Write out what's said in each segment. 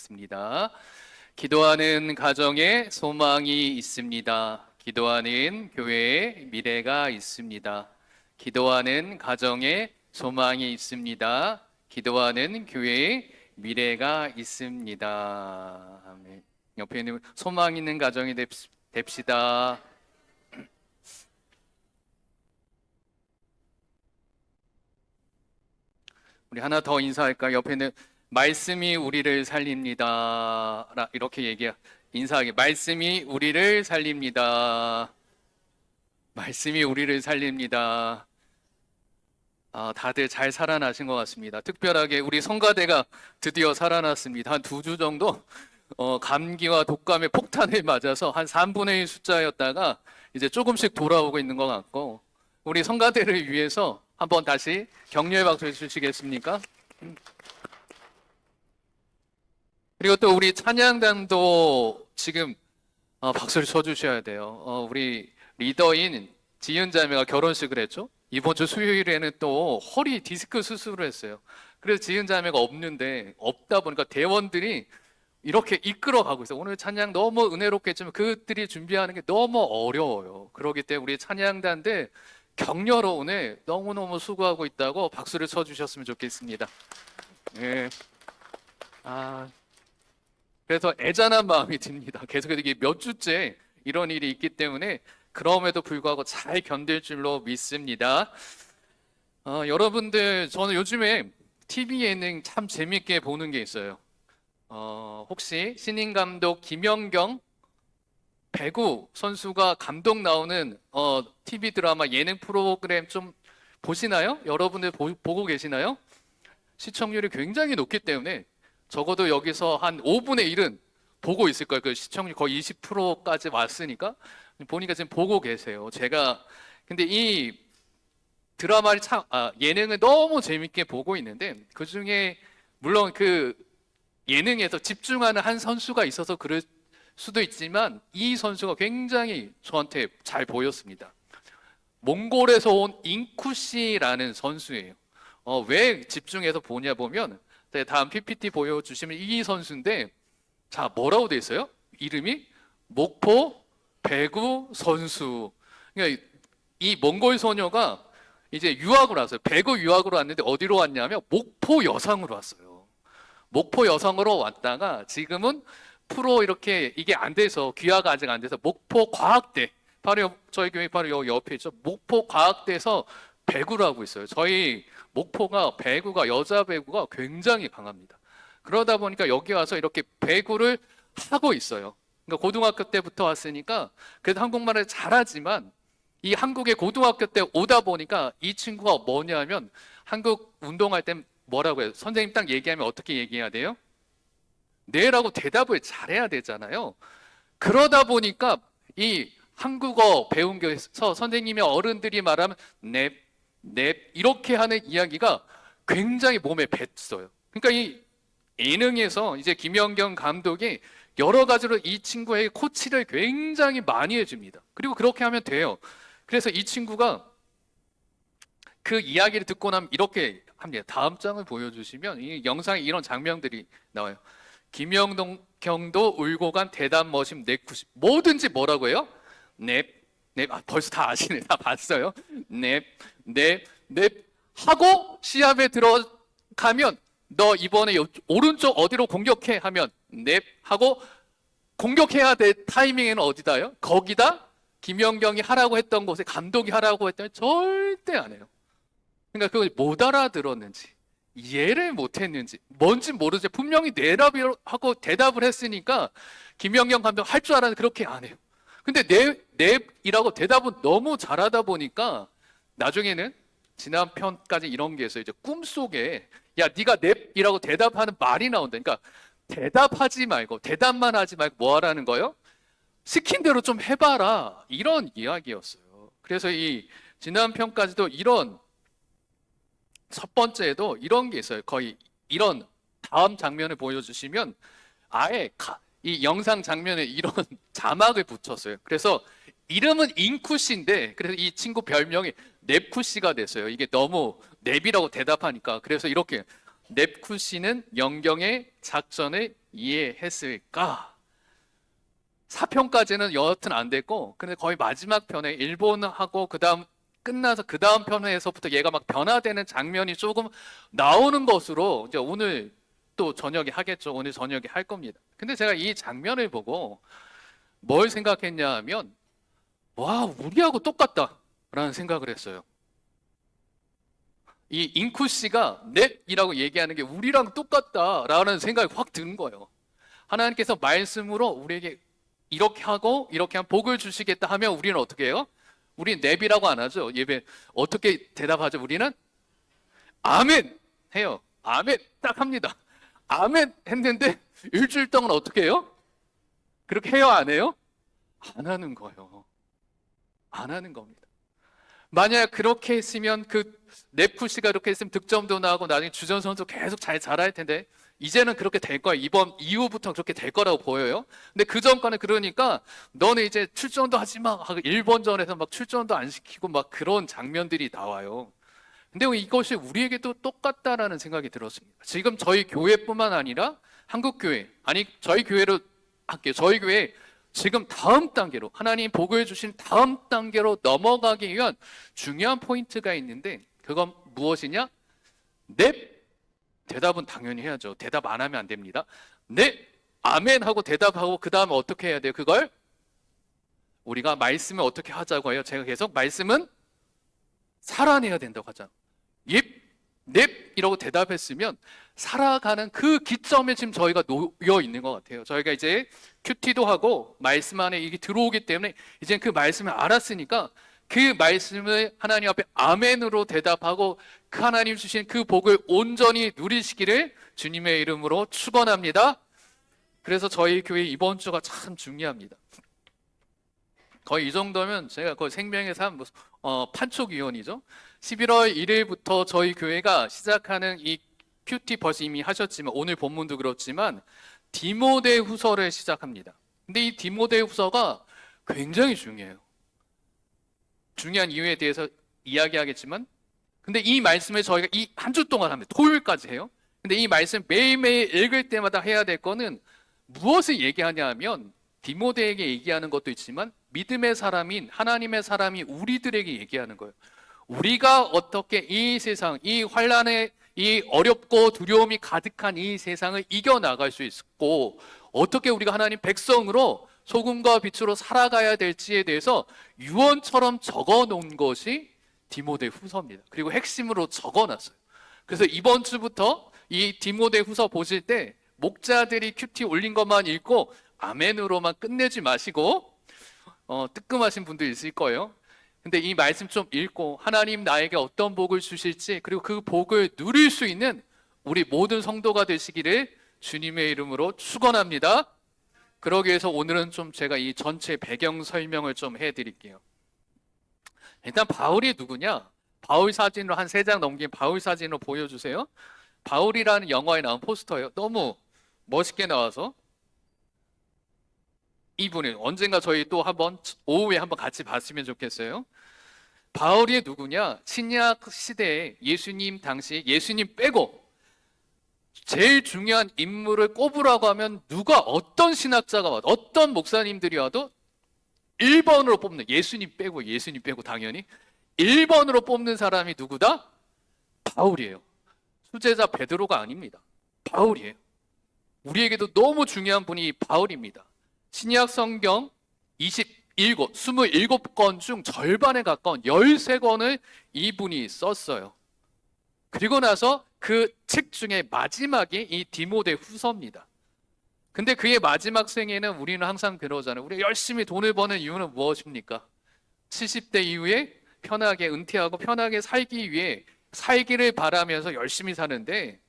하겠습니다. 기도하는 가정에 소망이 있습니다. 기도하는 교회에 미래가 있습니다. 기도하는 가정에 소망이 있습니다. 기도하는 교회에 미래가 있습니다. 아멘. 옆에 있는 소망 있는 가정이 됩시다. 우리 하나 더 인사할까요? 옆에 있는 말씀이 우리를 살립니다. 이렇게 인사하게. 말씀이 우리를 살립니다. 말씀이 우리를 살립니다. 다들 잘 살아나신 것 같습니다. 특별하게 우리 성가대가 드디어 살아났습니다. 한 2주 정도 감기와 독감의 폭탄을 맞아서 한 3분의 1 숫자였다가 이제 조금씩 돌아오고 있는 것 같고, 우리 성가대를 위해서 한번 다시 격려의 박수 해주시겠습니까? 그리고 또 우리 찬양단도 지금 박수를 쳐주셔야 돼요. 우리 리더인 지은 자매가 결혼식을 했죠. 이번 주 수요일에는 또 허리 디스크 수술을 했어요. 그래서 지은 자매가 없다 보니까 대원들이 이렇게 이끌어가고 있어요. 오늘 찬양 너무 은혜롭게 했지만 그들이 준비하는 게 너무 어려워요. 그렇기 때문에 우리 찬양단들 격려로 오늘 너무너무 수고하고 있다고 박수를 쳐주셨으면 좋겠습니다. 네. 그래서 애잔한 마음이 듭니다. 계속 이게 몇 주째 이런 일이 있기 때문에 그럼에도 불구하고 잘 견딜 줄로 믿습니다. 여러분들, 저는 요즘에 TV 예능 참 재밌게 보는 게 있어요. 혹시 신인 감독 김연경 배구 선수가 감독 나오는 TV 드라마 예능 프로그램 좀 보시나요? 여러분들 보고 계시나요? 시청률이 굉장히 높기 때문에 적어도 여기서 한 5분의 1은 보고 있을 거예요. 그 시청률 거의 20%까지 왔으니까 보니까 지금 보고 계세요. 근데 이 드라마를 예능을 너무 재밌게 보고 있는데, 그 중에 물론 그 예능에서 집중하는 한 선수가 있어서 그럴 수도 있지만 이 선수가 굉장히 저한테 잘 보였습니다. 몽골에서 온 인쿠씨라는 선수예요. 왜 집중해서 보냐 보면, 다음 PPT 보여주시면 이 선수인데, 자, 뭐라고 돼 있어요? 이름이 목포 배구 선수. 그러니까 이 몽골 소녀가 이제 유학을 왔어요. 배구 유학으로 왔는데 어디로 왔냐면 목포 여상으로 왔어요. 목포 여상으로 왔다가 지금은 프로 이렇게 이게 안 돼서, 귀화가 아직 안 돼서 목포 과학대, 바로 저희 교회 바로 여기 옆에 있죠. 목포 과학대에서 배구를 하고 있어요. 저희 목포가 배구가, 여자 배구가 굉장히 강합니다. 그러다 보니까 여기 와서 이렇게 배구를 하고 있어요. 그러니까 고등학교 때부터 왔으니까 그래도 한국말을 잘하지만, 이 한국에 고등학교 때 오다 보니까 이 친구가 뭐냐면, 한국 운동할 땐 뭐라고 해요? 선생님 딱 얘기하면 어떻게 얘기해야 돼요? 네라고 대답을 잘해야 되잖아요. 그러다 보니까 이 한국어 배운 게서 선생님이 어른들이 말하면 넵, 넵 이렇게 하는 이야기가 굉장히 몸에 뱄어요. 그러니까 이 예능에서 이제 김연경 감독이 여러 가지로 이 친구에게 코치를 굉장히 많이 해줍니다. 그리고 그렇게 하면 돼요. 그래서 이 친구가 그 이야기를 듣고 나면 이렇게 합니다. 다음 장을 보여주시면 이 영상에 이런 장면들이 나와요. 김연경도 울고 간 대답 머신 넵90. 뭐든지 뭐라고 해요? 넵, 넵. 벌써 다 아시네. 다 봤어요. 넵, 넵, 넵 하고 시합에 들어가면, 너 이번에 오른쪽 어디로 공격해 하면 넵 하고, 공격해야 될 타이밍에는 어디다요? 거기다 김연경이 하라고 했던 곳에 감독이 하라고 했더니 절대 안 해요. 그러니까 그걸 못 알아들었는지 이해를 못했는지 뭔지 모르죠. 분명히 네라고 대답을 했으니까 김연경 감독 할 줄 알았는데 그렇게 안 해요. 근데 넵이라고 대답은 너무 잘하다 보니까 나중에는 지난 편까지 이런 게 있어요. 이제 꿈속에 야 네가 넵이라고 대답하는 말이 나온다. 그러니까 대답하지 말고, 대답만 하지 말고 뭐 하라는 거예요? 시킨 대로 좀 해봐라, 이런 이야기였어요. 그래서 이 지난 편까지도 이런, 첫 번째에도 이런 게 있어요. 거의 이런 다음 장면을 보여주시면 아예 이 영상 장면에 이런 자막을 붙였어요. 그래서 이름은 인쿠씨인데 그래서 이 친구 별명이 넵쿠씨가 됐어요. 이게 너무 넵이라고 대답하니까. 그래서 이렇게 넵쿠시는 영경의 작전을 이해했을까? 4편까지는 여하튼 안 됐고, 근데 거의 마지막 편에 일본하고 그다음 끝나서 그다음 편에서부터 얘가 막 변화되는 장면이 조금 나오는 것으로 이제 오늘 또 저녁에 하겠죠. 오늘 저녁에 할 겁니다. 근데 제가 이 장면을 보고 뭘 생각했냐 하면, 와, 우리하고 똑같다라는 생각을 했어요. 이 잉쿠 씨가 넵이라고 얘기하는 게 우리랑 똑같다라는 생각이 확 드는 거예요. 하나님께서 말씀으로 우리에게 이렇게 하고 이렇게 하면 복을 주시겠다 하면 우리는 어떻게 해요? 우리는 넵이라고 안 하죠. 예배 어떻게 대답하죠? 우리는 아멘 해요. 아멘 딱 합니다. 아멘 했는데 일주일 동안 어떻게 해요? 그렇게 해요? 안 해요? 안 하는 거예요. 안 하는 겁니다. 만약 그렇게 했으면 그 넵쿠시가 이렇게 했으면 득점도 나고 나중에 주전 선수 계속 잘 자랄 텐데 이제는 그렇게 될 거야. 이번 이후부터 그렇게 될 거라고 보여요. 근데 그 전까는 그러니까 너는 이제 출전도 하지 마 하고 일본전에서 막 출전도 안 시키고 막 그런 장면들이 나와요. 근데 이것이 우리에게도 똑같다라는 생각이 들었습니다. 지금 저희 교회뿐만 아니라 한국 교회, 아니 저희 교회로 할게요. 저희 교회 지금 다음 단계로 하나님 복을 주신 다음 단계로 넘어가기 위한 중요한 포인트가 있는데 그건 무엇이냐? 넵. 대답은 당연히 해야죠. 대답 안 하면 안 됩니다. 네, 아멘 하고 대답하고 그 다음에 어떻게 해야 돼요? 그걸 우리가 말씀을 어떻게 하자고 해요? 제가 계속 말씀은 살아내야 된다고 하잖아요. 옙, 넵 이라고 대답했으면 살아가는 그 기점에 지금 저희가 놓여 있는 것 같아요. 저희가 이제 큐티도 하고 말씀 안에 이게 들어오기 때문에 이제 그 말씀을 알았으니까 그 말씀을 하나님 앞에 아멘으로 대답하고 그 하나님 주신 그 복을 온전히 누리시기를 주님의 이름으로 축원합니다. 그래서 저희 교회 이번 주가 참 중요합니다. 거의 이 정도면 제가 거의 생명의 삶 판촉위원이죠. 11월 1일부터 저희 교회가 시작하는 이 큐티 벌써 이미 하셨지만 오늘 본문도 그렇지만 디모데 후서를 시작합니다. 근데 이 디모데 후서가 굉장히 중요해요. 중요한 이유에 대해서 이야기하겠지만 근데 이 말씀을 저희가 이 한 주 동안 합니다. 토요일까지 해요. 근데 이 말씀 매일매일 읽을 때마다 해야 될 거는 무엇을 얘기하냐 하면 디모데에게 얘기하는 것도 있지만 믿음의 사람인 하나님의 사람이 우리들에게 얘기하는 거예요. 우리가 어떻게 이 세상, 이 환란에 이 어렵고 두려움이 가득한 이 세상을 이겨나갈 수 있고 어떻게 우리가 하나님 백성으로 소금과 빛으로 살아가야 될지에 대해서 유언처럼 적어놓은 것이 디모데 후서입니다. 그리고 핵심으로 적어놨어요. 그래서 이번 주부터 이 디모데 후서 보실 때 목자들이 큐티 올린 것만 읽고 아멘으로만 끝내지 마시고 뜨끔하신 분도 있을 거예요. 근데 이 말씀 좀 읽고 하나님 나에게 어떤 복을 주실지 그리고 그 복을 누릴 수 있는 우리 모든 성도가 되시기를 주님의 이름으로 축원합니다. 그러기 위해서 오늘은 좀 제가 이 전체 배경 설명을 좀 해드릴게요. 일단 바울이 누구냐? 바울 사진으로 한 3장 넘긴 바울 사진으로 보여주세요. 바울이라는 영화에 나온 포스터예요. 너무 멋있게 나와서 이분은 언젠가 저희 또 한번 오후에 한번 같이 봤으면 좋겠어요. 바울이 누구냐? 신약 시대에 예수님 당시 예수님 빼고 제일 중요한 인물을 꼽으라고 하면 누가 어떤 신학자가 와도 어떤 목사님들이 와도 1번으로 뽑는 예수님 빼고 당연히 1번으로 뽑는 사람이 누구다? 바울이에요. 수제자 베드로가 아닙니다. 바울이에요. 우리에게도 너무 중요한 분이 바울입니다. 신약 성경 27권 중 절반에 가까운 13권을 이분이 썼어요. 그리고 나서 그 책 중에 마지막이 이 디모데 후서입니다. 근데 그의 마지막 생에는 우리는 항상 그러잖아요. 우리 열심히 돈을 버는 이유는 무엇입니까? 70대 이후에 편하게 은퇴하고 편하게 살기 위해 살기를 바라면서 열심히 사는데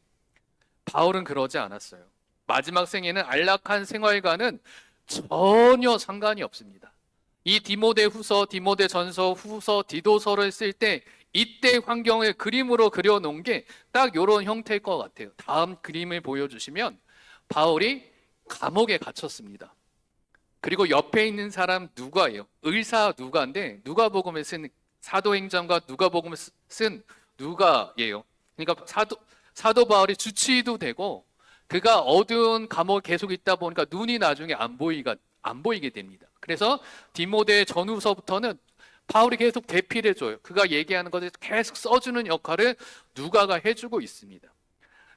바울은 그러지 않았어요. 마지막 생에는 안락한 생활과는 전혀 상관이 없습니다. 이 디모데 후서, 디모데 전서, 후서, 디도서를 쓸 때 이때 환경을 그림으로 그려놓은 게 딱 이런 형태일 것 같아요. 다음 그림을 보여주시면 바울이 감옥에 gat혔습니다. 그리고 옆에 있는 사람 누가예요? 의사 누가인데 누가복음을 쓴 사도행전과 누가복음을 쓴 누가예요. 그러니까 사도 바울이 주치의도 되고 그가 어두운 감옥에 계속 있다 보니까 눈이 나중에 안 보이게 됩니다. 그래서 디모데 전후서부터는 바울이 계속 대피를 해줘요. 그가 얘기하는 것을 계속 써주는 역할을 누가가 해주고 있습니다.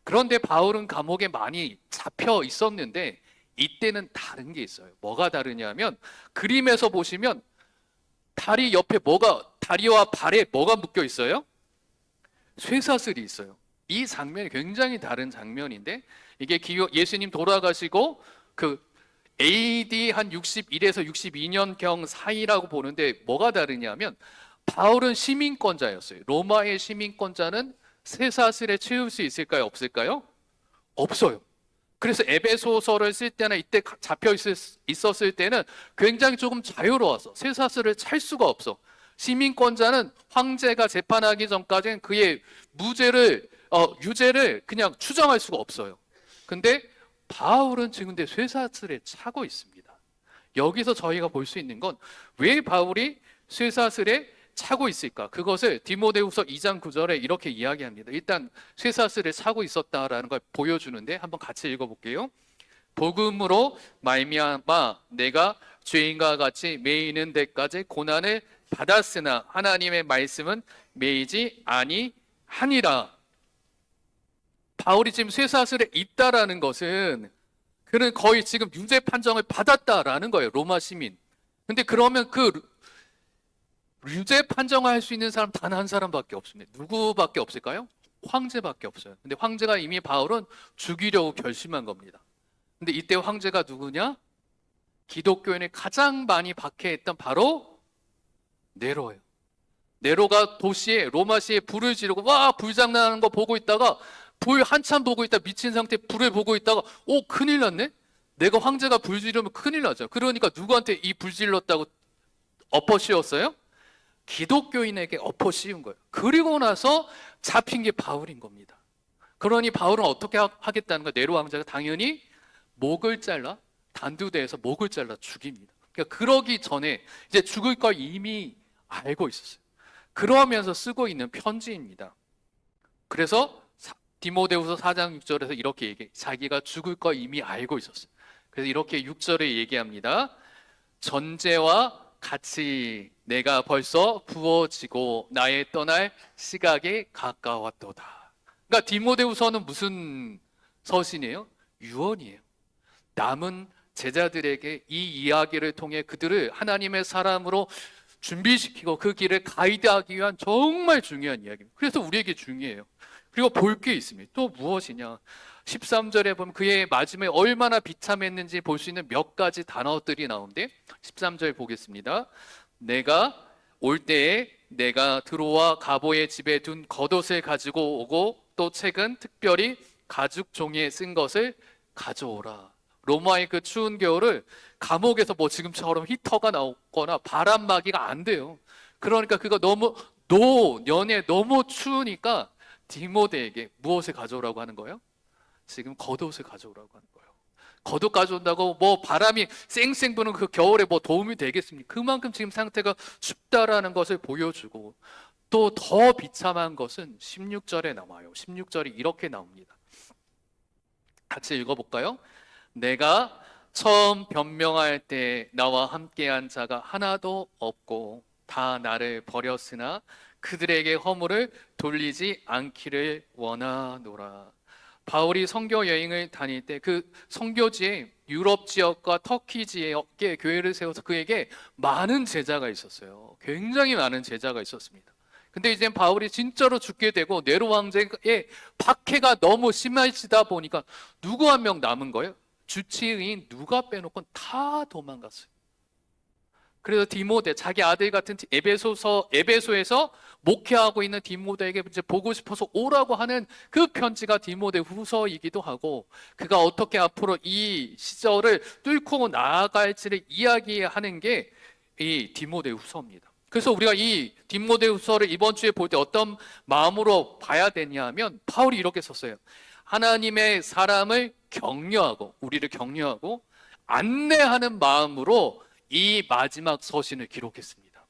그런데 바울은 감옥에 많이 잡혀 있었는데 이때는 다른 게 있어요. 뭐가 다르냐면 그림에서 보시면 다리 옆에 다리와 발에 뭐가 묶여 있어요? 쇠사슬이 있어요. 이 장면이 굉장히 다른 장면인데 이게 예수님 돌아가시고 그 AD 한 61에서 62년경 사이라고 보는데 뭐가 다르냐면 바울은 시민권자였어요. 로마의 시민권자는 쇠사슬에 채울 수 있을까요? 없을까요? 없어요. 그래서 에베소서를 쓸 때나 이때 잡혀 있었을 때는 굉장히 조금 자유로웠어. 쇠사슬을 찰 수가 없어. 시민권자는 황제가 재판하기 전까지는 그의 유죄를 그냥 추정할 수가 없어요. 근데 바울은 지금 쇠사슬에 차고 있습니다. 여기서 저희가 볼 수 있는 건 왜 바울이 쇠사슬에 차고 있을까? 그것을 디모데후서 2장 9절에 이렇게 이야기합니다. 일단 쇠사슬에 차고 있었다라는 걸 보여주는데 한번 같이 읽어볼게요. 복음으로 말미암아 내가 죄인과 같이 매이는 데까지 고난을 받았으나 하나님의 말씀은 매이지 아니하니라. 바울이 지금 쇠사슬에 있다라는 것은 그는 거의 지금 유죄 판정을 받았다라는 거예요. 로마 시민. 근데 그러면 그 유죄 판정할 수 있는 사람 단 한 사람밖에 없습니다. 누구밖에 없을까요? 황제밖에 없어요. 근데 황제가 이미 바울은 죽이려고 결심한 겁니다. 근데 이때 황제가 누구냐? 기독교인을 가장 많이 박해했던 바로 네로예요. 네로가 로마시에 불을 지르고 불장난하는 거 보고 있다가 불 한참 보고 있다 미친 상태 불을 보고 있다가 큰일 났네? 내가 황제가 불 지르면 큰일 나죠. 그러니까 누구한테 이 불 질렀다고 엎어 씌웠어요? 기독교인에게 엎어 씌운 거예요. 그리고 나서 잡힌 게 바울인 겁니다. 그러니 바울은 어떻게 하겠다는 거예요? 네로 황제가 당연히 목을 잘라 단두대에서 목을 잘라 죽입니다. 그러니까 그러기 전에 이제 죽을 걸 이미 알고 있었어요. 그러면서 쓰고 있는 편지입니다. 그래서 디모데후서 4장 6절에서 이렇게 얘기해. 자기가 죽을 거 이미 알고 있었어요. 그래서 이렇게 6절에 얘기합니다. 전제와 같이 내가 벌써 부어지고 나의 떠날 시각이 가까웠도다. 그러니까 디모데후서는 무슨 서신이에요? 유언이에요. 남은 제자들에게 이 이야기를 통해 그들을 하나님의 사람으로 준비시키고 그 길을 가이드하기 위한 정말 중요한 이야기입니다. 그래서 우리에게 중요해요. 그리고 볼 게 있습니다. 또 무엇이냐? 13절에 보면 그의 마지막에 얼마나 비참했는지 볼 수 있는 몇 가지 단어들이 나오는데 13절 보겠습니다. 내가 올 때에 내가 드로와 가보의 집에 둔 겉옷을 가지고 오고 또 책은 특별히 가죽 종이에 쓴 것을 가져오라. 로마의 그 추운 겨울을 감옥에서 지금처럼 히터가 나오거나 바람막이가 안 돼요. 그러니까 그거 너무 노년에 너무 추우니까 디모데에게 무엇을 가져오라고 하는 거예요? 지금 겉옷을 가져오라고 하는 거예요. 겉옷 가져온다고 바람이 쌩쌩 부는 그 겨울에 도움이 되겠습니까? 그만큼 지금 상태가 춥다라는 것을 보여주고 또 더 비참한 것은 16절에 나와요. 16절이 이렇게 나옵니다. 같이 읽어볼까요? 내가 처음 변명할 때 나와 함께한 자가 하나도 없고 다 나를 버렸으나 그들에게 허물을 돌리지 않기를 원하노라. 바울이 선교 여행을 다닐 때 그 선교지에 유럽 지역과 터키 지역에 교회를 세워서 그에게 많은 제자가 있었어요. 굉장히 많은 제자가 있었습니다. 근데 이제 바울이 진짜로 죽게 되고 네로 황제의 박해가 너무 심해지다 보니까 누구 한 명 남은 거예요? 주치의인 누가 빼놓고 다 도망갔어요. 그래서 디모데, 자기 아들 같은 에베소에서 목회하고 있는 디모데에게 이제 보고 싶어서 오라고 하는 그 편지가 디모데 후서이기도 하고 그가 어떻게 앞으로 이 시절을 뚫고 나아갈지를 이야기하는 게 이 디모데 후서입니다. 그래서 우리가 이 디모데 후서를 이번 주에 볼 때 어떤 마음으로 봐야 되냐 하면 바울이 이렇게 썼어요. 하나님의 사람을 격려하고 우리를 격려하고 안내하는 마음으로 이 마지막 서신을 기록했습니다.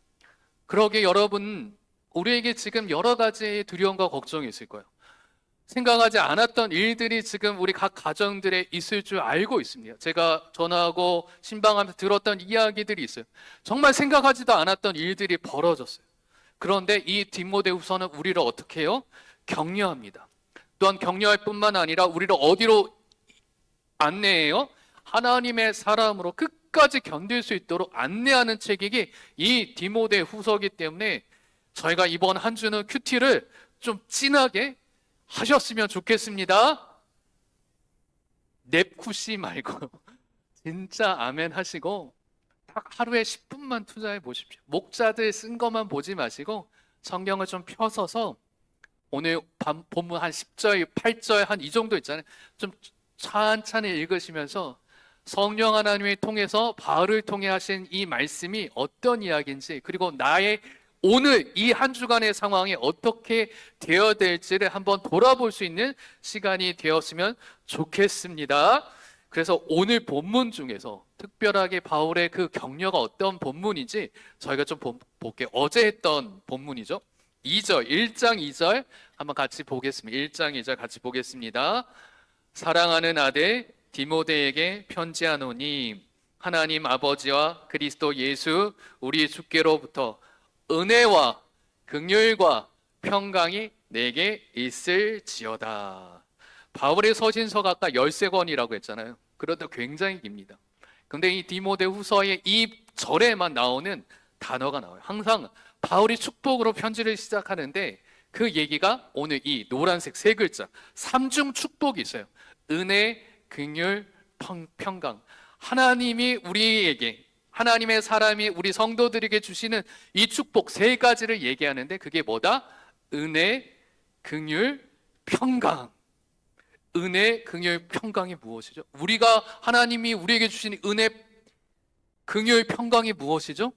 그러게 여러분, 우리에게 지금 여러 가지 두려움과 걱정이 있을 거예요. 생각하지 않았던 일들이 지금 우리 각 가정들에 있을 줄 알고 있습니다. 제가 전화하고 신방하면서 들었던 이야기들이 있어요. 정말 생각하지도 않았던 일들이 벌어졌어요. 그런데 이 디모데후서는 우리를 어떻게 해요? 격려합니다. 또한 격려할 뿐만 아니라 우리를 어디로 안내해요? 하나님의 사람으로 끝까지 견딜 수 있도록 안내하는 책이 이 디모데후서이기 때문에 저희가 이번 한 주는 큐티를 좀 진하게 하셨으면 좋겠습니다. 냅쿠시 말고 진짜 아멘 하시고 딱 하루에 10분만 투자해 보십시오. 목자들 쓴 것만 보지 마시고 성경을 좀 펴서서 오늘 본문 한 10절, 8절 한 이 정도 있잖아요. 좀 찬찬히 읽으시면서 성령 하나님을 통해서 바울을 통해 하신 이 말씀이 어떤 이야기인지, 그리고 나의 오늘 이 한 주간의 상황이 어떻게 되어야 될지를 한번 돌아볼 수 있는 시간이 되었으면 좋겠습니다. 그래서 오늘 본문 중에서 특별하게 바울의 그 격려가 어떤 본문인지 저희가 좀 볼게요. 어제 했던 본문이죠. 2절, 1장 2절 한번 같이 보겠습니다. 1장 2절 같이 보겠습니다. 사랑하는 아들 디모데에게 편지하노니 하나님 아버지와 그리스도 예수 우리 주께로부터 은혜와 긍휼과 평강이 내게 있을지어다. 바울의 서신서가 아까 13권이라고 했잖아요. 그런데 굉장히 깁니다. 근데 이 디모데후서의 이 절에만 나오는 단어가 나와요. 항상 바울이 축복으로 편지를 시작하는데 그 얘기가 오늘 이 노란색 세 글자 삼중 축복이 있어요. 은혜, 긍휼, 평강. 하나님이 우리에게, 하나님의 사람이 우리 성도들에게 주시는 이 축복 세 가지를 얘기하는데 그게 뭐다? 은혜, 긍휼, 평강. 은혜, 긍휼, 평강이 무엇이죠? 우리가 하나님이 우리에게 주신 은혜, 긍휼, 평강이 무엇이죠?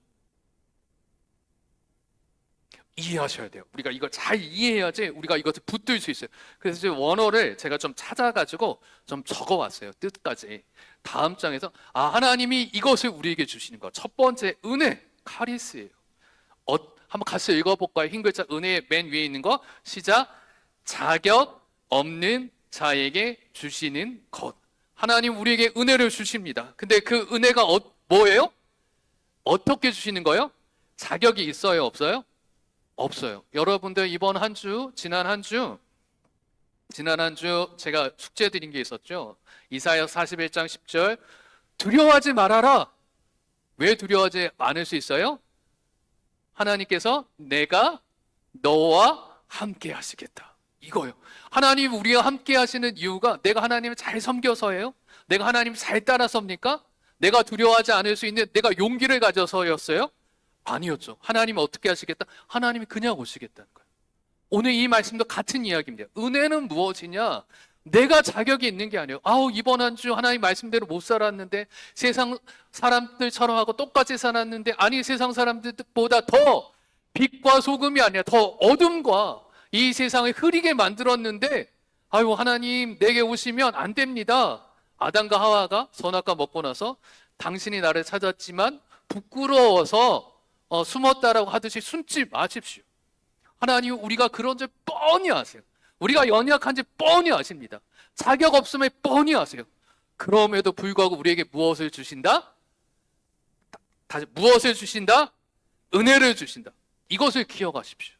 이해하셔야 돼요. 우리가 이걸 잘 이해해야지 우리가 이것을 붙들 수 있어요. 그래서 지금 원어를 제가 좀 찾아가지고 좀 적어왔어요. 뜻까지. 다음 장에서 하나님이 이것을 우리에게 주시는 것. 첫 번째 은혜, 카리스예요. 한번 같이 읽어볼까요? 흰 글자 은혜의 맨 위에 있는 거. 시작. 자격 없는 자에게 주시는 것. 하나님 우리에게 은혜를 주십니다. 근데 그 은혜가 뭐예요? 어떻게 주시는 거예요? 자격이 있어요? 없어요? 없어요. 여러분들 이번 한 주, 지난 한 주 제가 숙제 드린 게 있었죠. 이사야 41장 10절 두려워하지 말아라. 왜 두려워하지 않을 수 있어요? 하나님께서 내가 너와 함께 하시겠다. 이거요. 하나님 우리와 함께 하시는 이유가 내가 하나님을 잘 섬겨서예요? 내가 하나님을 잘 따라서입니까? 내가 두려워하지 않을 수 있는 내가 용기를 가져서였어요? 아니었죠. 하나님은 어떻게 하시겠다? 하나님이 그냥 오시겠다는 거예요. 오늘 이 말씀도 같은 이야기입니다. 은혜는 무엇이냐? 내가 자격이 있는 게 아니에요. 이번 한 주 하나님 말씀대로 못 살았는데 세상 사람들처럼 하고 똑같이 살았는데 아니 세상 사람들보다 더 빛과 소금이 아니라 더 어둠과 이 세상을 흐리게 만들었는데 하나님 내게 오시면 안 됩니다. 아담과 하와가 선악과 먹고 나서 당신이 나를 찾았지만 부끄러워서 숨었다라고 하듯이 숨지 마십시오. 하나님 우리가 그런 줄 뻔히 아세요. 우리가 연약한지 뻔히 아십니다. 자격 없음을 뻔히 아세요. 그럼에도 불구하고 우리에게 무엇을 주신다? 다시 무엇을 주신다? 은혜를 주신다. 이것을 기억하십시오.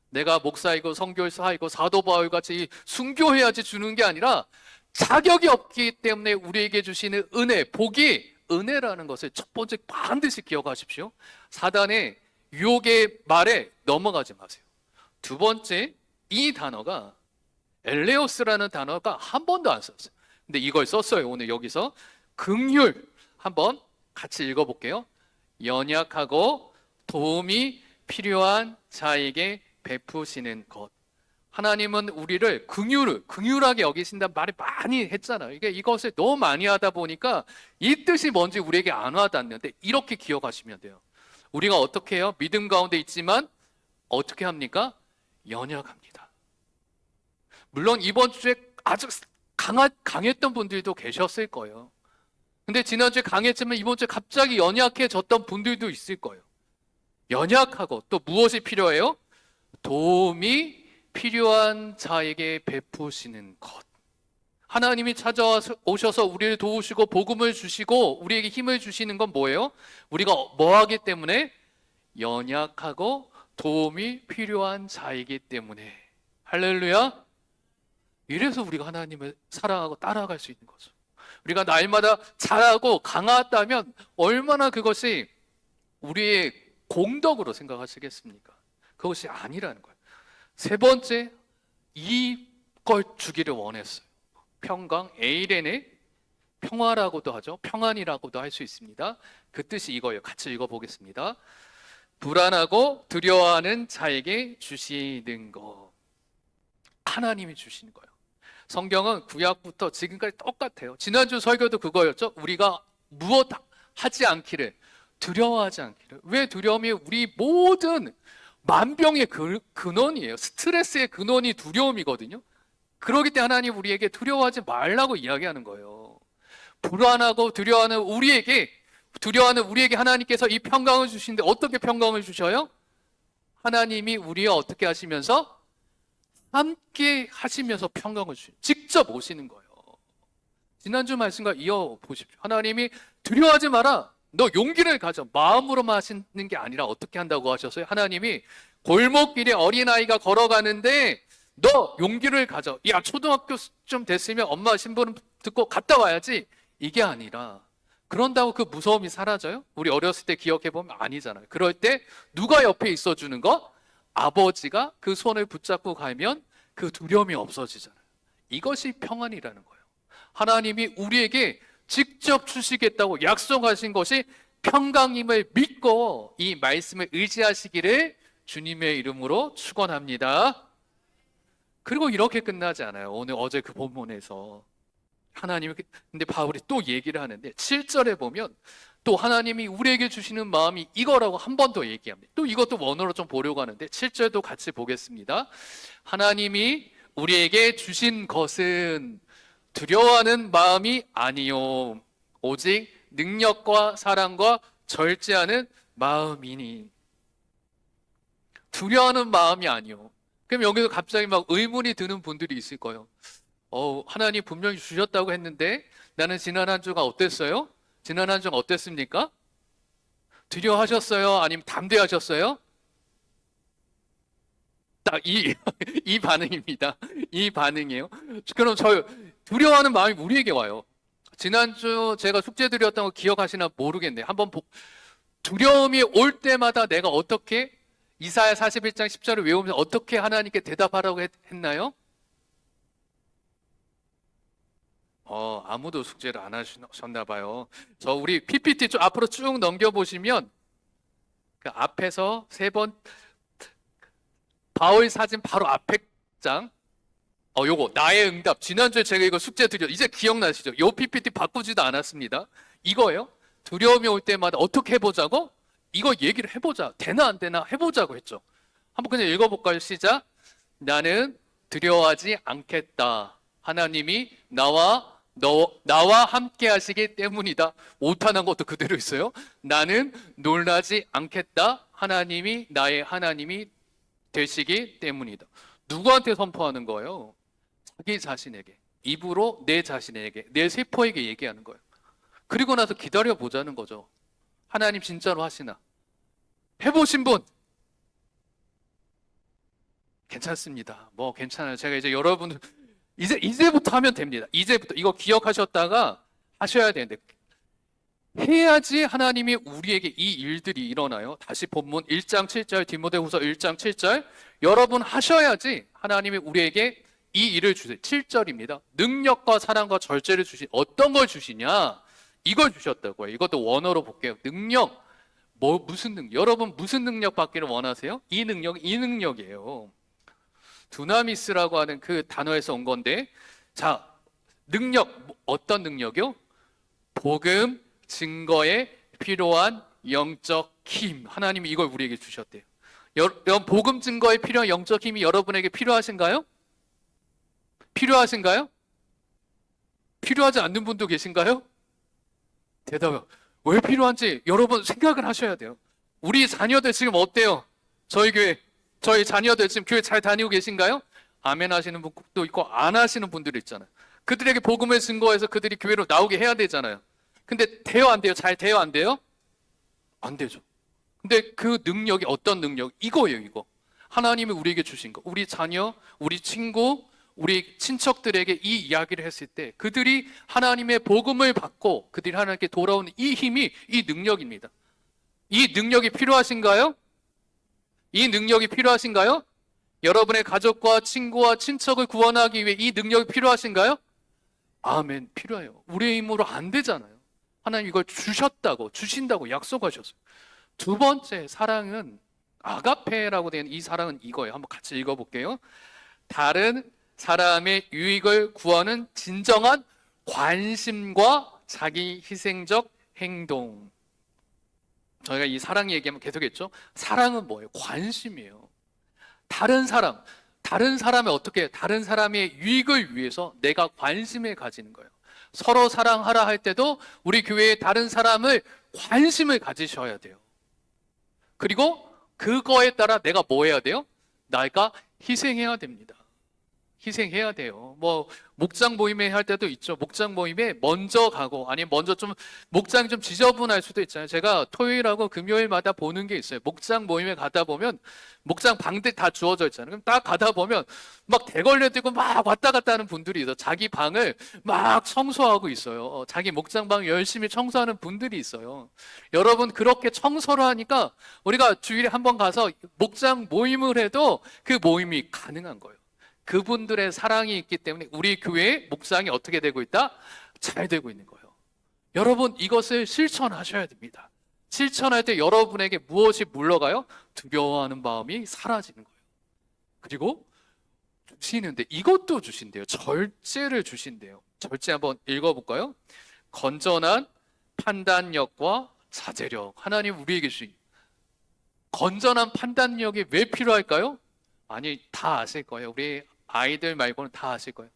내가 목사이고 선교사이고 사도 바울 같이 순교해야지 주는 게 아니라 자격이 없기 때문에 우리에게 주시는 은혜, 복이 은혜라는 것을 첫 번째 반드시 기억하십시오. 사단의 유혹의 말에 넘어가지 마세요. 두 번째, 이 단어가 엘레오스라는 단어가 한 번도 안 썼어요. 근데 이걸 썼어요. 오늘 여기서 긍휼 한번 같이 읽어볼게요. 연약하고 도움이 필요한 자에게 베푸시는 것. 하나님은 우리를 긍휼하게 여기신다는 말을 많이 했잖아요. 이것을 너무 많이 하다 보니까 이 뜻이 뭔지 우리에게 안 와닿는데 이렇게 기억하시면 돼요. 우리가 어떻게 해요? 믿음 가운데 있지만 어떻게 합니까? 연약합니다. 물론 이번 주에 아주 강했던 분들도 계셨을 거예요. 근데 지난주에 강했지만 이번 주에 갑자기 연약해졌던 분들도 있을 거예요. 연약하고 또 무엇이 필요해요? 도움이 필요한 자에게 베푸시는 것. 하나님이 찾아오셔서 우리를 도우시고 복음을 주시고 우리에게 힘을 주시는 건 뭐예요? 우리가 뭐 하기 때문에? 연약하고 도움이 필요한 자이기 때문에. 할렐루야. 이래서 우리가 하나님을 사랑하고 따라갈 수 있는 거죠. 우리가 날마다 잘하고 강하다면 얼마나 그것이 우리의 공덕으로 생각하시겠습니까? 그것이 아니라는 거예요. 세 번째, 이걸 주기를 원했어요. 평강, 에이렌의 평화라고도 하죠. 평안이라고도 할 수 있습니다. 그 뜻이 이거예요. 같이 읽어보겠습니다. 불안하고 두려워하는 자에게 주시는 것. 하나님이 주시는 거예요. 성경은 구약부터 지금까지 똑같아요. 지난주 설교도 그거였죠. 우리가 무엇 하지 않기를, 두려워하지 않기를. 왜 두려움이 우리 모든 만병의 근원이에요. 스트레스의 근원이 두려움이거든요. 그렇기 때문에 하나님 우리에게 두려워하지 말라고 이야기하는 거예요. 불안하고 두려워하는 우리에게 하나님께서 이 평강을 주시는데 어떻게 평강을 주셔요? 하나님이 우리와 어떻게 하시면서? 함께 하시면서 평강을 주시는, 직접 오시는 거예요. 지난주 말씀과 이어보십시오. 하나님이 두려워하지 마라. 너 용기를 가져. 마음으로만 하시는 게 아니라 어떻게 한다고 하셨어요? 하나님이 골목길에 어린아이가 걸어가는데 너 용기를 가져. 야, 초등학교쯤 됐으면 엄마 신부름 듣고 갔다 와야지. 이게 아니라 그런다고 그 무서움이 사라져요? 우리 어렸을 때 기억해보면 아니잖아요. 그럴 때 누가 옆에 있어주는 거? 아버지가 그 손을 붙잡고 가면 그 두려움이 없어지잖아요. 이것이 평안이라는 거예요. 하나님이 우리에게 직접 주시겠다고 약속하신 것이 평강임을 믿고 이 말씀을 의지하시기를 주님의 이름으로 축원합니다. 그리고 이렇게 끝나지 않아요. 어제 그 본문에서 하나님이, 근데 바울이 또 얘기를 하는데 7절에 보면 또 하나님이 우리에게 주시는 마음이 이거라고 한 번 더 얘기합니다. 또 이것도 원어로 좀 보려고 하는데 7절도 같이 보겠습니다. 하나님이 우리에게 주신 것은 두려워하는 마음이 아니요 오직 능력과 사랑과 절제하는 마음이니. 두려워하는 마음이 아니요. 그럼 여기서 갑자기 막 의문이 드는 분들이 있을 거예요. 하나님 분명히 주셨다고 했는데 나는 지난 한 주가 어땠어요? 지난 한 주가 어땠습니까? 두려워하셨어요? 아니면 담대하셨어요? 딱 이 반응입니다. 이 반응이에요. 그럼 저 두려워하는 마음이 우리에게 와요. 지난주 제가 숙제 드렸던 거 기억하시나 모르겠네요. 두려움이 올 때마다 내가 어떻게 이사야 41장 10절을 외우면서 어떻게 하나님께 대답하라고 했나요? 아무도 숙제를 안 하셨나 봐요. 우리 PPT 좀 앞으로 쭉 넘겨보시면 그 앞에서 3번 바울 사진 바로 앞에 장 요거 나의 응답. 지난주에 제가 이거 숙제 이제 기억나시죠? 요 PPT 바꾸지도 않았습니다. 이거예요. 두려움이 올 때마다 어떻게 해보자고? 이거 얘기를 해보자. 되나 안 되나 해보자고 했죠. 한번 그냥 읽어볼까요? 시작. 나는 두려워하지 않겠다. 하나님이 나와 함께 하시기 때문이다. 오탄한 것도 그대로 있어요. 나는 놀라지 않겠다. 하나님이 나의 하나님이 되시기 때문이다. 누구한테 선포하는 거예요? 자기 자신에게. 입으로 내 자신에게, 내 세포에게 얘기하는 거예요. 그리고 나서 기다려 보자는 거죠. 하나님 진짜로 하시나? 해보신 분? 괜찮습니다. 괜찮아요. 제가 이제 여러분 이제부터 하면 됩니다. 이제부터 이거 기억하셨다가 하셔야 되는데 해야지 하나님이 우리에게 이 일들이 일어나요. 다시 본문 1장 7절 디모데후서 1장 7절 여러분 하셔야지 하나님이 우리에게 이 일을 주세요. 7절입니다. 능력과 사랑과 절제를 어떤 걸 주시냐? 이걸 주셨다고요. 이것도 원어로 볼게요. 능력, 무슨 능력? 여러분 무슨 능력 받기를 원하세요? 이 능력이에요. 두나미스라고 하는 그 단어에서 온 건데, 자, 능력, 어떤 능력이요? 복음 증거에 필요한 영적 힘. 하나님이 이걸 우리에게 주셨대요. 여러분 복음 증거에 필요한 영적 힘이 여러분에게 필요하신가요? 필요하신가요? 필요하지 않는 분도 계신가요? 대답은 왜 필요한지 여러분 생각을 하셔야 돼요. 우리 자녀들 지금 어때요? 저희 교회 저희 자녀들 지금 교회 잘 다니고 계신가요? 아멘 하시는 분도 있고 안 하시는 분들이 있잖아요. 그들에게 복음을 증거해서 그들이 교회로 나오게 해야 되잖아요. 근데 돼요, 안 돼요? 잘 돼요, 안 돼요? 안 되죠. 근데 그 능력이 어떤 능력? 이거예요, 이거. 하나님이 우리에게 주신 거. 우리 자녀, 우리 친구, 우리 친척들에게 이 이야기를 했을 때 그들이 하나님의 복음을 받고 그들이 하나님께 돌아오는 이 힘이 이 능력입니다. 이 능력이 필요하신가요? 이 능력이 필요하신가요? 여러분의 가족과 친구와 친척을 구원하기 위해 이 능력이 필요하신가요? 아멘, 필요해요. 우리의 힘으로 안 되잖아요. 하나님 이걸 주신다고 약속하셨어요. 두 번째 사랑은 아가페라고 된 이 사랑은 이거예요. 한번 같이 읽어볼게요. 다른 사람의 유익을 구하는 진정한 관심과 자기 희생적 행동. 저희가 이 사랑 얘기하면 계속했죠. 사랑은 뭐예요? 관심이에요. 다른 사람의 어떻게 다른 사람의 유익을 위해서 내가 관심을 가지는 거예요. 서로 사랑하라 할 때도 우리 교회에 다른 사람을 관심을 가지셔야 돼요. 그리고 그거에 따라 내가 뭐 해야 돼요? 내가 희생해야 됩니다. 희생해야 돼요. 뭐 목장 모임에 할 때도 있죠. 목장 모임에 먼저 가고 아니면 먼저 좀 목장이 좀 지저분할 수도 있잖아요. 제가 토요일하고 금요일마다 보는 게 있어요. 목장 모임에 가다 보면 목장 방들 다 주어져 있잖아요. 그럼 딱 가다 보면 막 대걸레들고 막 왔다 갔다 하는 분들이 있어요. 자기 방을 막 청소하고 있어요. 자기 목장 방 열심히 청소하는 분들이 있어요. 여러분 그렇게 청소를 하니까 우리가 주일에 한번 가서 목장 모임을 해도 그 모임이 가능한 거예요. 그분들의 사랑이 있기 때문에 우리 교회의 목상이 어떻게 되고 있다? 잘 되고 있는 거예요. 여러분 이것을 실천하셔야 됩니다. 실천할 때 여러분에게 무엇이 물러가요? 두려워하는 마음이 사라지는 거예요. 그리고 주시는데 이것도 주신대요. 절제를 주신대요. 절제 한번 읽어볼까요? 건전한 판단력과 자제력. 하나님 우리에게 주신 건전한 판단력이 왜 필요할까요? 아니 다 아실 거예요. 우리 아이들 말고는 다 아실 거예요.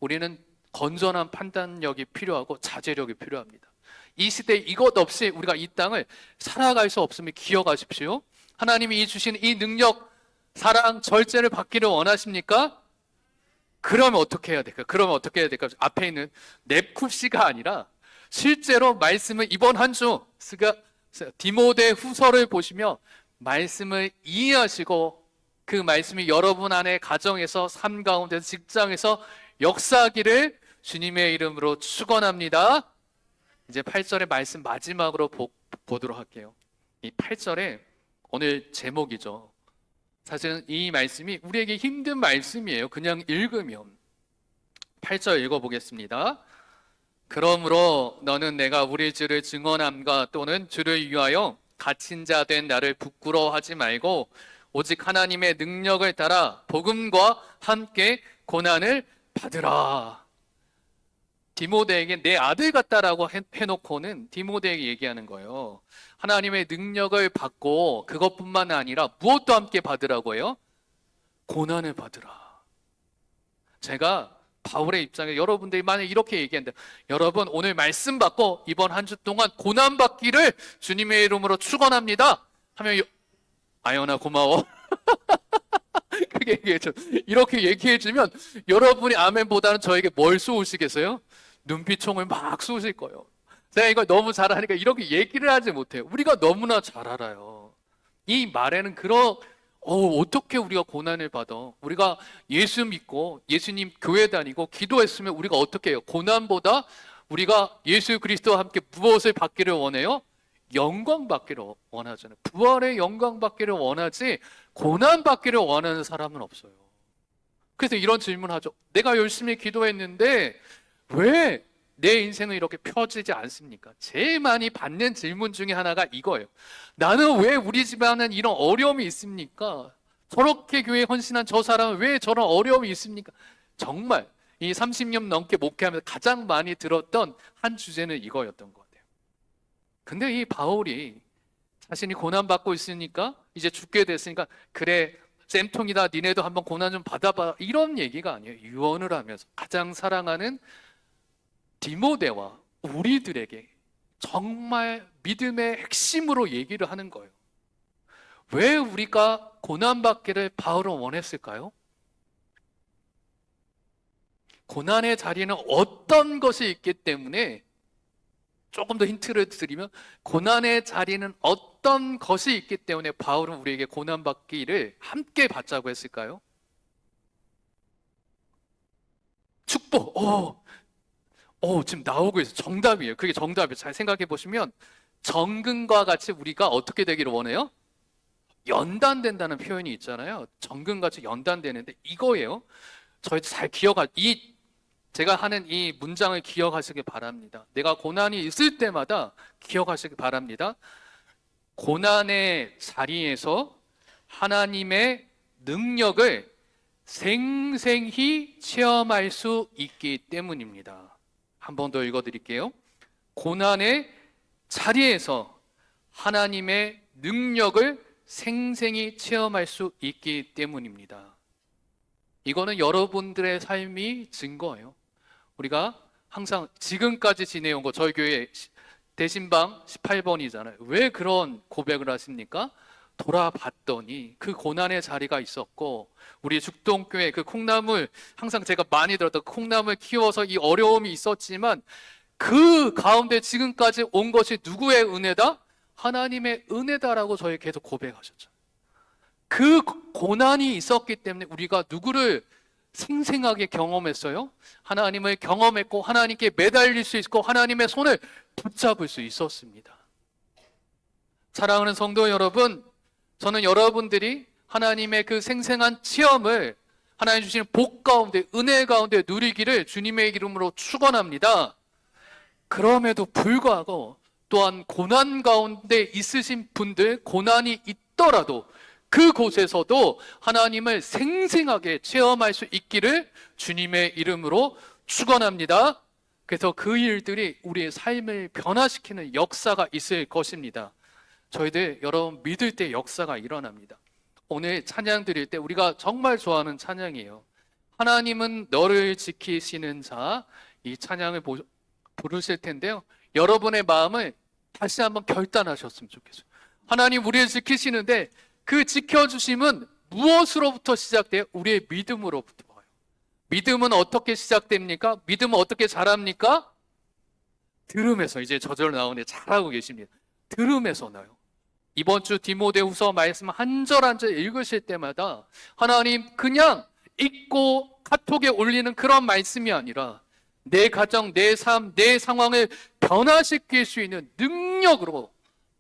우리는 건전한 판단력이 필요하고 자제력이 필요합니다. 이 시대에 이것 없이 우리가 이 땅을 살아갈 수 없음을 기억하십시오. 하나님이 주신 이 능력, 사랑, 절제를 받기를 원하십니까? 그러면 어떻게 해야 될까요? 앞에 있는 넵쿠시가 아니라 실제로 말씀을 이번 한 주 디모데 후서를 보시며 말씀을 이해하시고 그 말씀이 여러분 안에 가정에서 삶 가운데서 직장에서 역사하기를 주님의 이름으로 축원합니다. 이제 8절의 말씀 마지막으로 보도록 할게요. 이 8절에 오늘 제목이죠. 사실은 이 말씀이 우리에게 힘든 말씀이에요. 그냥 읽으면. 8절 읽어보겠습니다. 그러므로 너는 내가 우리 주를 증언함과 또는 주를 위하여 갇힌 자 된 나를 부끄러워하지 말고 오직 하나님의 능력을 따라 복음과 함께 고난을 받으라. 디모데에게 내 아들 같다라고 해놓고는 디모데에게 얘기하는 거예요. 하나님의 능력을 받고 그것뿐만 아니라 무엇도 함께 받으라고 해요? 고난을 받으라. 제가 바울의 입장에 여러분들이 만약 이렇게 얘기한다. 여러분 오늘 말씀 받고 이번 한 주 동안 고난 받기를 주님의 이름으로 축원합니다. 하면 아연아 고마워. 그게 얘기해줘. 이렇게 얘기해주면 여러분이 아멘보다는 저에게 뭘 쏘으시겠어요? 눈빛총을 막 쏘실 거예요. 제가 이걸 너무 잘하니까 이렇게 얘기를 하지 못해요. 우리가 너무나 잘 알아요. 이 말에는 어떻게 우리가 고난을 받아? 우리가 예수 믿고 예수님 교회 다니고 기도했으면 우리가 어떻게 해요? 고난보다 우리가 예수 그리스도와 함께 무엇을 받기를 원해요? 영광 받기를 원하잖아요. 부활의 영광 받기를 원하지 고난 받기를 원하는 사람은 없어요. 그래서 이런 질문하죠. 내가 열심히 기도했는데 왜 내 인생은 이렇게 펴지지 않습니까? 제일 많이 받는 질문 중에 하나가 이거예요. 나는 왜 우리 집안은 이런 어려움이 있습니까? 저렇게 교회에 헌신한 저 사람은 왜 저런 어려움이 있습니까? 정말 이 30년 넘게 목회하면서 가장 많이 들었던 한 주제는 이거였던 것 같아요. 근데 이 바울이 자신이 고난받고 있으니까 이제 죽게 됐으니까 그래 쌤통이다 니네도 한번 고난 좀 받아봐 이런 얘기가 아니에요. 유언을 하면서 가장 사랑하는 디모데와 우리들에게 정말 믿음의 핵심으로 얘기를 하는 거예요. 왜 우리가 고난받기를 바울은 원했을까요? 고난의 자리는 어떤 것이 있기 때문에, 조금 더 힌트를 드리면, 고난의 자리는 어떤 것이 있기 때문에 바울은 우리에게 고난받기를 함께 받자고 했을까요? 축복. 지금 나오고 있어요. 정답이에요. 그게 정답이에요. 잘 생각해 보시면, 정금과 같이 우리가 어떻게 되기를 원해요? 연단된다는 표현이 있잖아요. 정금같이 연단되는데 이거예요. 저희 잘 제가 하는 이 문장을 기억하시길 바랍니다. 내가 고난이 있을 때마다 기억하시길 바랍니다. 고난의 자리에서 하나님의 능력을 생생히 체험할 수 있기 때문입니다. 한 번 더 읽어드릴게요. 고난의 자리에서 하나님의 능력을 생생히 체험할 수 있기 때문입니다. 이거는 여러분들의 삶이 증거예요. 우리가 항상 지금까지 지내온 거, 저희 교회 대신방 18번이잖아요. 왜 그런 고백을 하십니까? 돌아봤더니 그 고난의 자리가 있었고, 우리 죽동교회 그 콩나물, 항상 제가 많이 들었던 콩나물 키워서 이 어려움이 있었지만 그 가운데 지금까지 온 것이 누구의 은혜다? 하나님의 은혜다라고 저희 계속 고백하셨죠. 그 고난이 있었기 때문에 우리가 누구를 생생하게 경험했어요? 하나님을 경험했고 하나님께 매달릴 수 있고 하나님의 손을 붙잡을 수 있었습니다. 사랑하는 성도 여러분, 저는 여러분들이 하나님의 그 생생한 체험을 하나님 주시는 복 가운데, 은혜 가운데 누리기를 주님의 이름으로 축원합니다. 그럼에도 불구하고 또한 고난 가운데 있으신 분들, 고난이 있더라도 그곳에서도 하나님을 생생하게 체험할 수 있기를 주님의 이름으로 축원합니다. 그래서 그 일들이 우리의 삶을 변화시키는 역사가 있을 것입니다. 저희들 여러분 믿을 때 역사가 일어납니다. 오늘 찬양 드릴 때 우리가 정말 좋아하는 찬양이에요. 하나님은 너를 지키시는 자, 이 찬양을 부르실 텐데요. 여러분의 마음을 다시 한번 결단하셨으면 좋겠어요. 하나님 우리를 지키시는데 그 지켜주심은 무엇으로부터 시작돼요? 우리의 믿음으로부터 와요. 믿음은 어떻게 시작됩니까? 믿음은 어떻게 자랍니까? 들음에서. 이제 저절로 나오는데 잘하고 계십니다. 들음에서 나요. 이번 주 디모데후서 말씀 한 절 한 절 읽으실 때마다 하나님 그냥 읽고 카톡에 올리는 그런 말씀이 아니라 내 가정, 내 삶, 내 상황을 변화시킬 수 있는 능력으로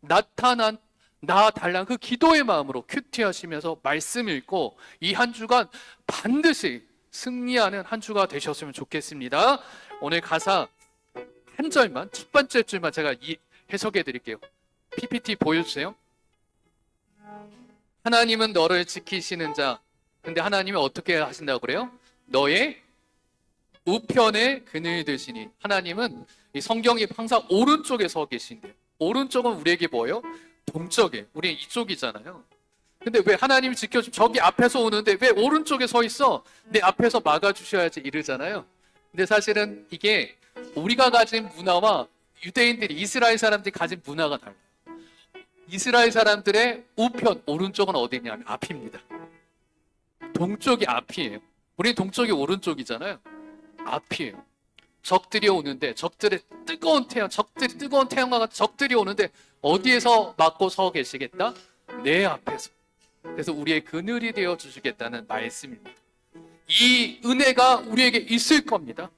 나타난 나 달란 그 기도의 마음으로 큐티하시면서 말씀 읽고 이 한 주간 반드시 승리하는 한 주가 되셨으면 좋겠습니다. 오늘 가사 한 절만, 첫 번째 줄만 제가 해석해 드릴게요. PPT 보여주세요. 하나님은 너를 지키시는 자. 근데 하나님이 어떻게 하신다고 그래요? 너의 우편에 그늘 드시니. 하나님은 이 성경이 항상 오른쪽에 서 계신대요. 오른쪽은 우리에게 뭐예요? 동쪽에. 우리 이쪽이잖아요. 근데 왜 하나님이 지켜주면 저기 앞에서 오는데 왜 오른쪽에 서 있어? 내 앞에서 막아주셔야지 이러잖아요. 근데 사실은 이게 우리가 가진 문화와 유대인들이, 이스라엘 사람들이 가진 문화가 달라요. 이스라엘 사람들의 우편, 오른쪽은 어디냐면 앞입니다. 동쪽이 앞이에요. 우리 동쪽이 오른쪽이잖아요. 앞이에요. 적들이 오는데, 적들이 뜨거운 태양과 같은 적들이 오는데 어디에서 막고 서 계시겠다? 내 앞에서. 그래서 우리의 그늘이 되어 주시겠다는 말씀입니다. 이 은혜가 우리에게 있을 겁니다.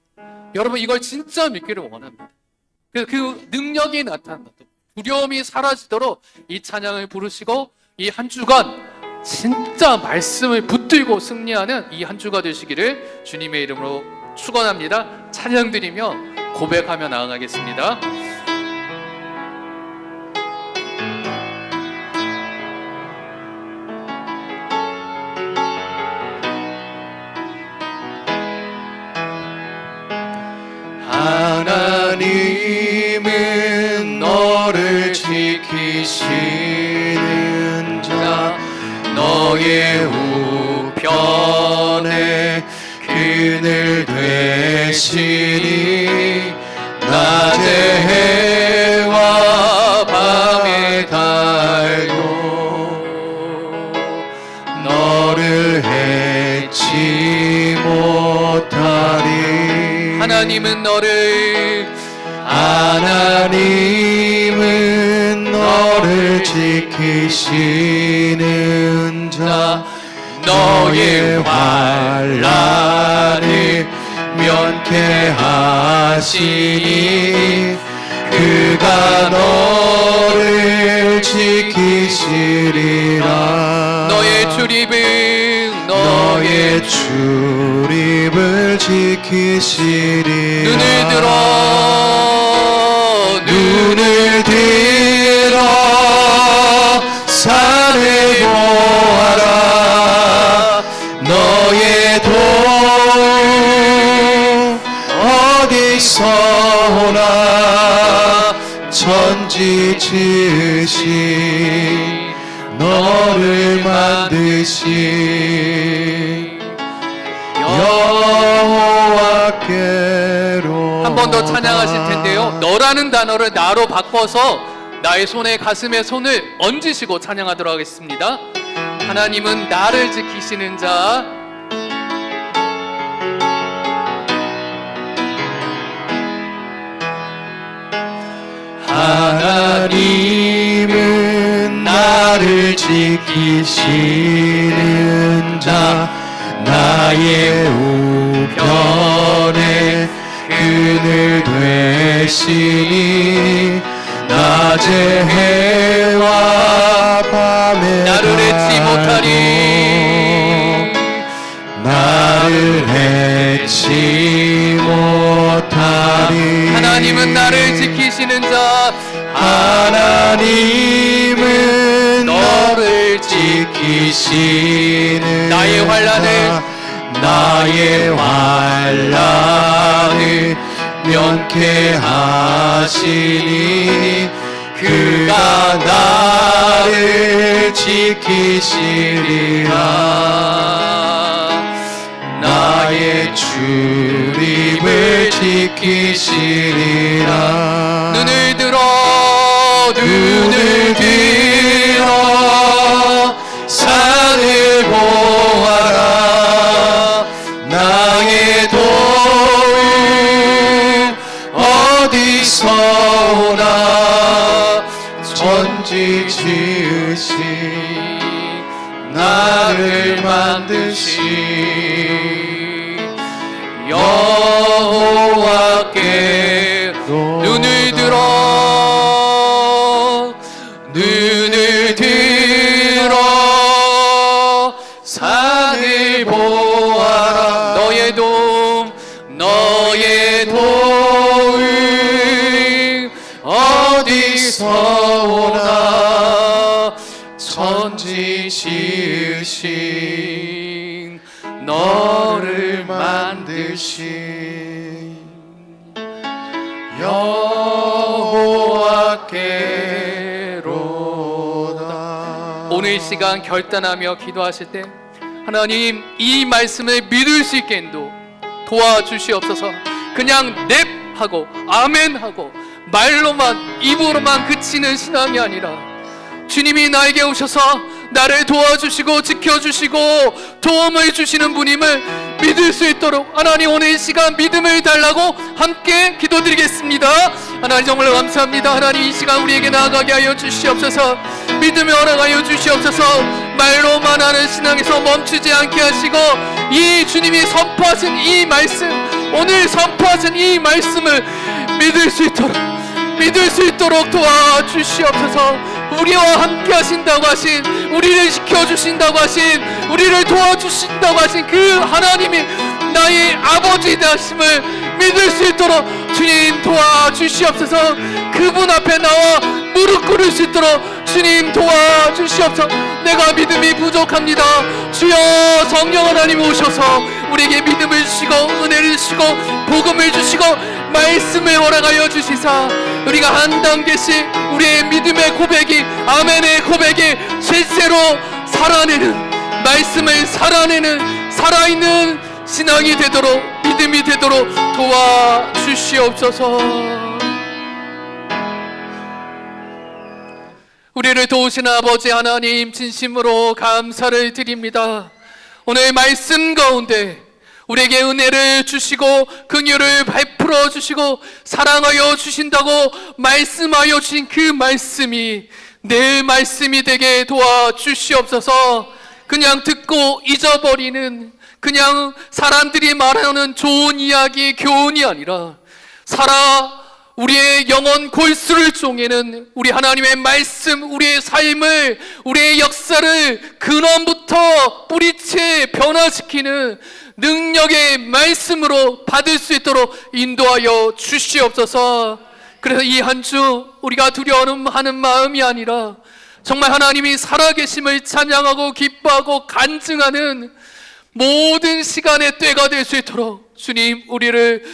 여러분 이걸 진짜 믿기를 원합니다. 그래서 그 능력이 나타난다. 두려움이 사라지도록 이 찬양을 부르시고 이 한 주간 진짜 말씀을 붙들고 승리하는 이 한 주가 되시기를 주님의 이름으로 축원합니다. 찬양 드리며 고백하며 나아가겠습니다. 하나님은 너를 지키시는 자, 너의 우편에 그늘 되시니 낮의 해와 밤의 달도 지키시는 자 너의 환난을 면케하시니 그가 너를 지키시리라. 너의 출입을 너의 출입을 지키시리라. 눈을 들어 산을 보아라. 너의 도움 어디서 오나. 천지 지으신 너를 만드신 여호와께로. 한 번 더 찬양하실 텐데요. 너라는 단어를 나로 바꿔서 나의 손에 가슴에 손을 얹으시고 찬양하도록 하겠습니다. 하나님은 나를 지키시는 자. 하나님은 나를 지키시는 자 나의 우편에 그늘 되시니 낮에 해와 밤에 나를 잊지 못하리. 나를 잊지 못하리. 하나님은 나를 지키시는 자. 하나님은 너를 지키시는 나의 환난을 나의 환난을 면케하시니 그가 나를 지키시리라. 나의 출입을 지키시리라. 눈을 들어 산을 보아라. 나의 도움 어디서 오나. 천지 지으신 나를 만드신 여호와께로. 눈을 들어 산을 보아라. 너의 도움 어디서 오나. 천지 지으신 너를 만드신 여호와께로다. 오늘 이 시간 결단하며 기도하실 때 하나님 이 말씀을 믿을 수 있게 도와주시옵소서. 그냥 넵하고 아멘하고 말로만 입으로만 그치는 신앙이 아니라 주님이 나에게 오셔서 나를 도와주시고 지켜주시고 도움을 주시는 분임을 믿을 수 있도록 하나님 오늘 이 시간 믿음을 달라고 함께 기도드리겠습니다. 하나님 정말 감사합니다. 하나님 이 시간 우리에게 나아가게 하여 주시옵소서. 믿음을 허락하여 주시옵소서. 말로만 하는 신앙에서 멈추지 않게 하시고 이 주님이 선포하신 이 말씀, 오늘 선포하신 이 말씀을 믿을 수 있도록 도와주시옵소서. 우리와 함께 하신다고 하신, 우리를 지켜주신다고 하신, 우리를 도와주신다고 하신 그 하나님이 나의 아버지 되심을 믿을 수 있도록 주님 도와주시옵소서. 그분 앞에 나와 무릎 꿇을 수 있도록 주님 도와주시옵소서. 내가 믿음이 부족합니다. 주여 성령 하나님 오셔서 우리에게 믿음을 주시고 은혜를 주시고 복음을 주시고 말씀을 허락하여 주시사 우리가 한 단계씩 우리의 믿음의 고백이, 아멘의 고백이 실제로 살아내는, 말씀을 살아내는 살아있는 신앙이 되도록, 믿음이 되도록 도와주시옵소서. 우리를 도우신 아버지 하나님 진심으로 감사를 드립니다. 오늘 말씀 가운데 우리에게 은혜를 주시고 긍휼을 베풀어 주시고 사랑하여 주신다고 말씀하여 주신 그 말씀이 내 말씀이 되게 도와주시옵소서. 그냥 듣고 잊어버리는, 그냥 사람들이 말하는 좋은 이야기, 교훈이 아니라 우리의 영혼 골수를 쪼개는 우리 하나님의 말씀, 우리의 삶을, 우리의 역사를 근원부터 뿌리채 변화시키는 능력의 말씀으로 받을 수 있도록 인도하여 주시옵소서. 그래서 이 한 주 우리가 두려워하는 마음이 아니라 정말 하나님이 살아계심을 찬양하고 기뻐하고 간증하는 모든 시간의 때가 될 수 있도록 주님 우리를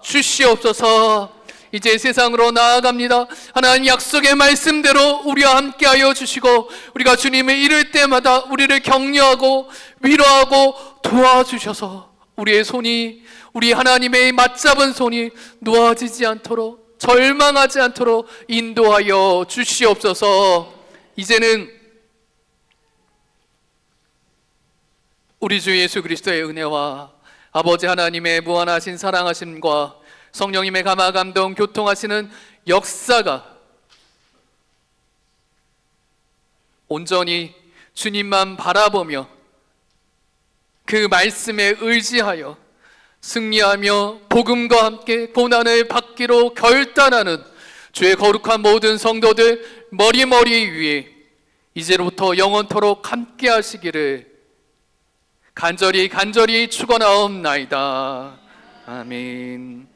도와주시옵소서. 이제 세상으로 나아갑니다. 하나님 약속의 말씀대로 우리와 함께하여 주시고 우리가 주님을 잃을 때마다 우리를 격려하고 위로하고 도와주셔서 우리의 손이, 우리 하나님의 맞잡은 손이 놓아지지 않도록, 절망하지 않도록 인도하여 주시옵소서. 이제는 우리 주 예수 그리스도의 은혜와 아버지 하나님의 무한하신 사랑하심과 성령님의 감화 감동 교통하시는 역사가 온전히 주님만 바라보며 그 말씀에 의지하여 승리하며 복음과 함께 고난을 받기로 결단하는 주의 거룩한 모든 성도들 머리머리 위에 이제로부터 영원토록 함께 하시기를 간절히 축원하옵나이다. 아멘.